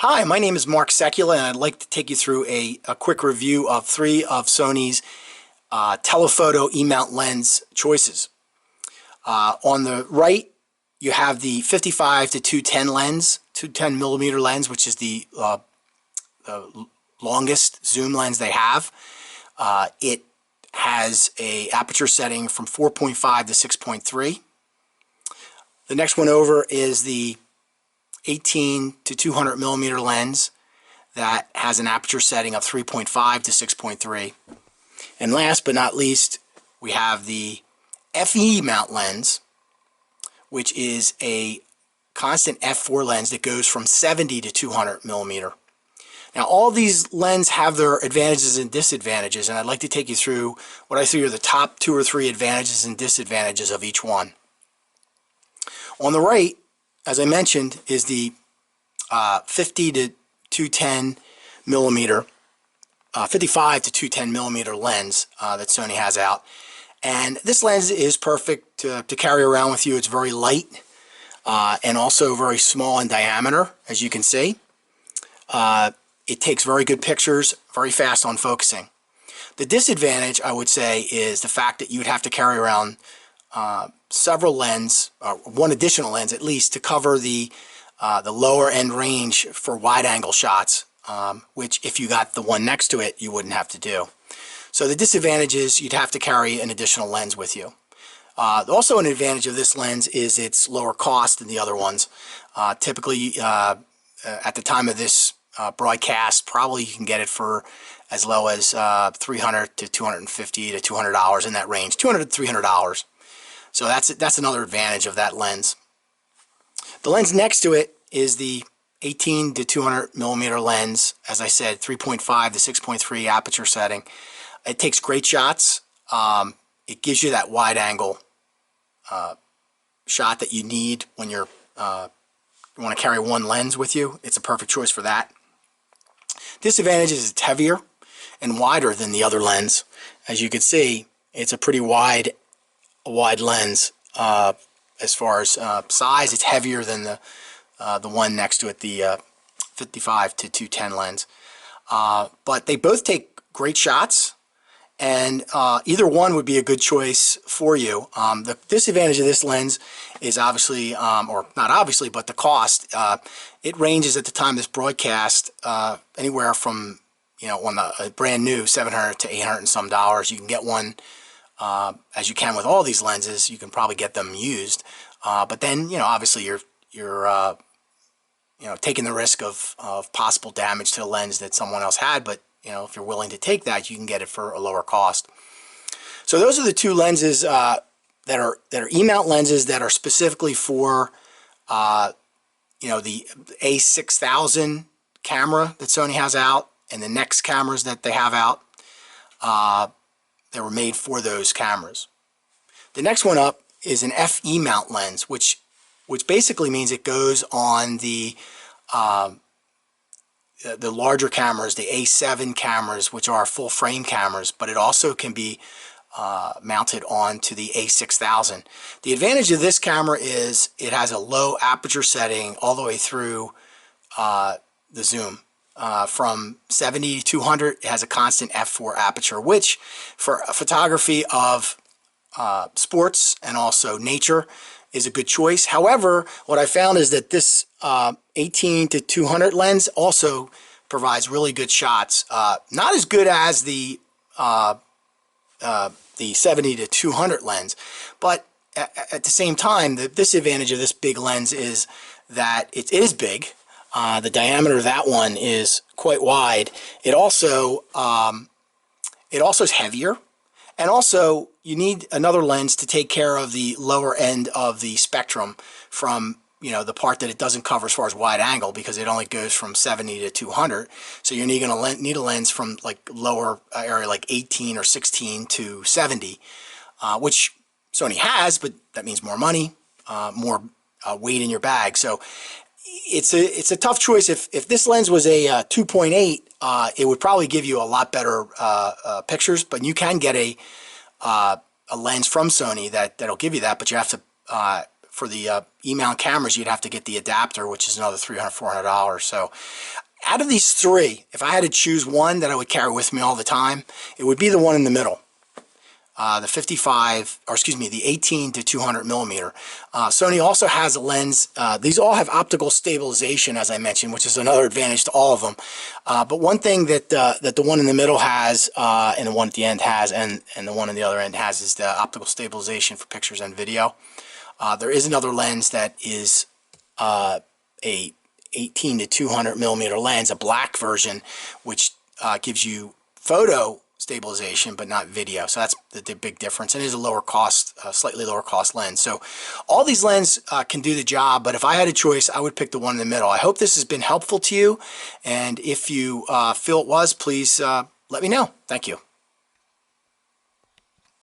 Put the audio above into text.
Hi, my name is Mark Sekula, and I'd like to take you through a quick review of three of Sony's telephoto E-mount lens choices. On the right, you have the 55 to 210 lens, 210 millimeter lens, which is the longest zoom lens they have. It has a aperture setting from 4.5 to 6.3. The next one over is the 18 to 200 millimeter lens that has an aperture setting of 3.5 to 6.3. And last but not least, we have the FE mount lens, which is a constant f4 lens that goes from 70 to 200 millimeter. Now, all these lenses have their advantages and disadvantages, and I'd like to take you through what I think are the top 2 or 3 advantages and disadvantages of each one. On the right, as I mentioned, is the 50 to 210 millimeter, 55 to 210 millimeter lens that Sony has out. And this lens is perfect to carry around with you. It's very light and also very small in diameter, as you can see. It takes very good pictures, very fast on focusing. The disadvantage, I would say, is the fact that you would have to carry around several lenses, one additional lens at least, to cover the lower end range for wide angle shots, which if you got the one next to it, you wouldn't have to do. So the disadvantage is you'd have to carry an additional lens with you. Also an advantage of this lens is its lower cost than the other ones. Typically, at the time of this broadcast, probably you can get it for as low as $300 to $250 to $200 in that range, $200 to $300. So that's another advantage of that lens. The lens next to it is the 18 to 200 millimeter lens. As I said, 3.5 to 6.3 aperture setting. It takes great shots. It gives you that wide angle shot that you need when you want to carry one lens with you. It's a perfect choice for that. Disadvantage is it's heavier and wider than the other lens. As you can see, it's a pretty wide lens. As far as size, it's heavier than the one next to it, the 55 to 210 lens. But they both take great shots, and either one would be a good choice for you. The disadvantage of this lens is obviously, or not obviously, but the cost. It ranges at the time of this broadcast anywhere from, on the brand new $700 to $800 and some dollars. You can get one, as you can with all these lenses. You can probably get them used, but then obviously you're taking the risk of possible damage to the lens that someone else had. But if you're willing to take that, you can get it for a lower cost. So those are the two lenses that are E-mount lenses that are specifically for the A6000 camera that Sony has out, and the next cameras that they have out. They were made for those cameras. The next one up is an FE mount lens, which basically means it goes on the larger cameras, the A7 cameras, which are full frame cameras, but it also can be mounted onto the A6000. The advantage of this camera is it has a low aperture setting all the way through the zoom. From 70 to 200, it has a constant f4 aperture, which for photography of sports and also nature is a good choice. However, what I found is that this 18 to 200 lens also provides really good shots. Not as good as the 70 to 200 lens, but at the same time, the disadvantage of this big lens is that it is big. The diameter of that one is quite wide. It also is heavier, and also you need another lens to take care of the lower end of the spectrum from the part that it doesn't cover as far as wide angle, because it only goes from 70 to 200. So you're going to need a lens from like lower area, like 18 or 16 to 70, which Sony has, but that means more money, more weight in your bag. So it's a tough choice. If this lens was a 2.8, it would probably give you a lot better pictures, but you can get a lens from Sony that'll give you that, but you have to for the E-mount cameras, you'd have to get the adapter, which is another $300, $400. So out of these three, if I had to choose one that I would carry with me all the time, it would be the one in the middle. The 18 to 200 millimeter. Sony also has a lens. These all have optical stabilization, as I mentioned, which is another advantage to all of them. But one thing that the one in the middle has, and the one at the end has, and the one on the other end has, is the optical stabilization for pictures and video. There is another lens that is a 18 to 200 millimeter lens, a black version, which gives you photo stabilization but not video. So that's the big difference, and it is a lower cost, slightly lower cost lens. So all these lenses can do the job, but if I had a choice, I would pick the one in the middle. I hope this has been helpful to you, and if you feel it was, please let me know. Thank you.